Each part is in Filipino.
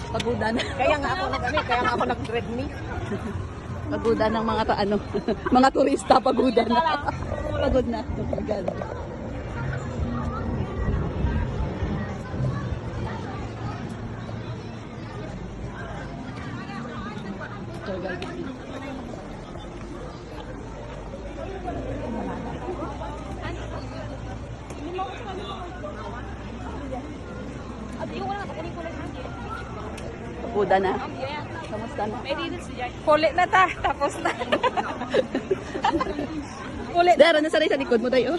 Pagudan. Kaya nga ako nag-Redmi. Pagudan ng mga mga turista, pagudan. Pagod na. Pagudan. Pagudan na. Kamusta na? Kulit na ta, tapos na. Dara, nasanay sa likod mo tayo.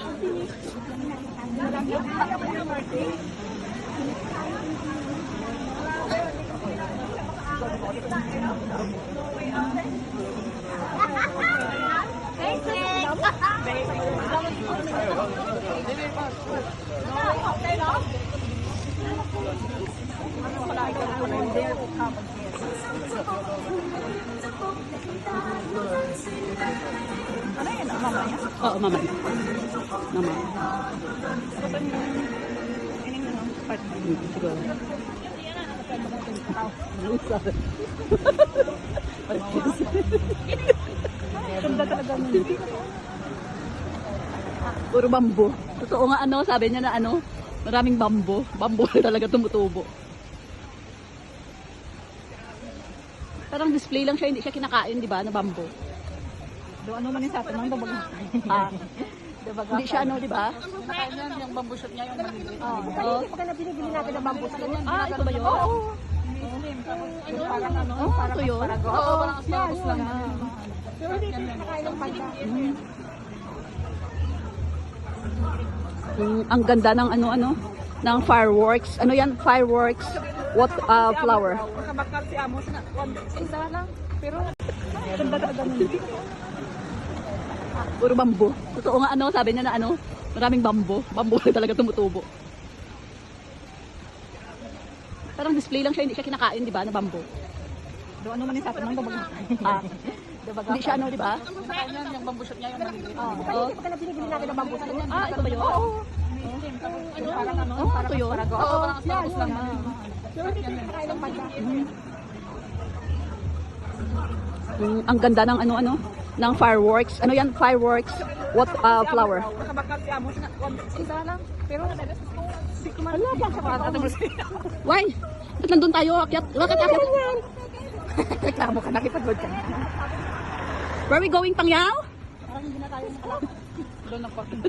Oo, mama. Mama. Siguro. Puro bambo. Totoo nga sabi niya na maraming bambo. Bambo talaga tumutubo. Parang display lang siya, hindi siya kinakain, di ba, na bambo. Do ano man yung sa atin, ang babag. Hindi siya di ba? Nakain yan, yung bamboo shoot niya, yung maliliit. Oo. Hindi pa ka na binibili natin ng bamboo shoot. Ito ba yun? Oo. Parang ito yun? Oo, parang asparagus lang. Pero hindi ito nakain ng panda. Ang ganda ng ng fireworks. Ano yan? Fireworks. What flower? Makabakal si Amos na. Isa lang. Pero ganda talaga nun. Puro bambo. Totoo nga sabi niya na maraming bambo. Bambo talaga tumutubo. Parang display lang siya, hindi siya kinakain, di ba, na bambo. Do ano man yung sa atin, ang babag. Hindi siya di ba? Nakain yan, yung bamboo shoot niya, yung maliliit. Oo. Hindi pa ka na binibili natin ng bamboo shoot. Ito ba yun? Oo. Parang ito yun? asparagus. Oo, parang asparagus lang. Pero hindi ito nakain ng panda. Ang ganda ng ng fireworks. Ano yan? Fireworks. What flower? Makabakal si Amos na. Isa lang. Pero hindi ko man. Wala pa sa para. Why? Ba't nandun tayo? Akyat? Bakit akyat? Reklamo ka, nakipagod ka. Where are we going, Pangyaw? Parang hindi na tayo nakalap. Doon ang parking.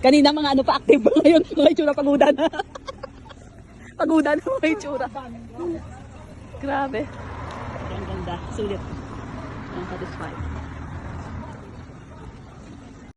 Kanina mga pa active ba ngayon? Mga itsura pagudan. Pagudan mga itsura. Grabe. Ang ganda. Sulit. I'm satisfied.